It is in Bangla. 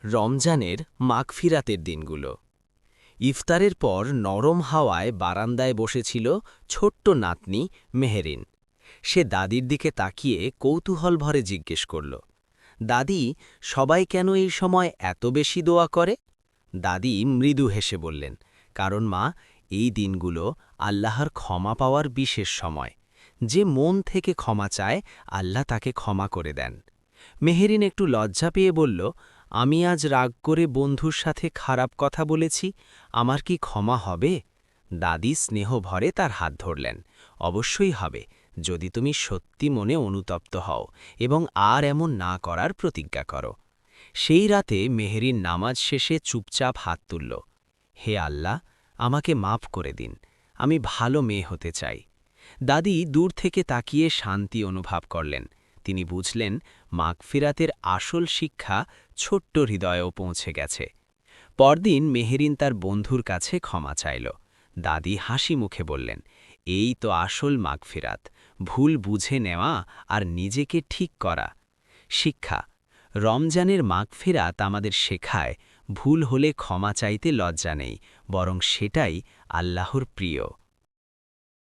রমজানের মাগফিরাতের দিনগুলো। ইফতারের পর নরম হাওয়ায় বারান্দায় বসেছিল ছোট্ট নাতনি মেহেরিন। সে দাদির দিকে তাকিয়ে কৌতূহল ভরে জিজ্ঞেস করল, দাদি, সবাই কেন এই সময় এত বেশি দোয়া করে? দাদি মৃদু হেসে বললেন, কারণ মা, এই দিনগুলো আল্লাহর ক্ষমা পাওয়ার বিশেষ সময়। যে মন থেকে ক্ষমা চায়, আল্লাহ তাকে ক্ষমা করে দেন। মেহেরিন একটু লজ্জা পেয়ে বলল, আমি আজ রাগ করে বন্ধুর সাথে খারাপ কথা বলেছি, আমার কি ক্ষমা হবে? দাদি স্নেহ ভরে তার হাত ধরলেন, অবশ্যই হবে, যদি তুমি সত্যি মনে অনুতপ্ত হও এবং আর এমন না করার প্রতিজ্ঞা করো। সেই রাতে মেহেরিন নামাজ শেষে চুপচাপ হাত তুলল, হে আল্লাহ, আমাকে মাফ করে দিন, আমি ভালো মেয়ে হতে চাই। দাদি দূর থেকে তাকিয়ে শান্তি অনুভব করলেন। তিনি বুঝলেন, মাগফিরাতের আসল শিক্ষা ছোট্ট হৃদয়েও পৌঁছে গেছে। পরদিন মেহেরিন তার বন্ধুর কাছে ক্ষমা চাইল। দাদি হাসি মুখে বললেন, এই তো আসল মাগফিরাত, ভুল বুঝে নেওয়া আর নিজেকে ঠিক করা। শিক্ষা: রমজানের মাগফিরাত আমাদের শেখায়, ভুল হলে ক্ষমা চাইতে লজ্জা নেই, বরং সেটাই আল্লাহর প্রিয়।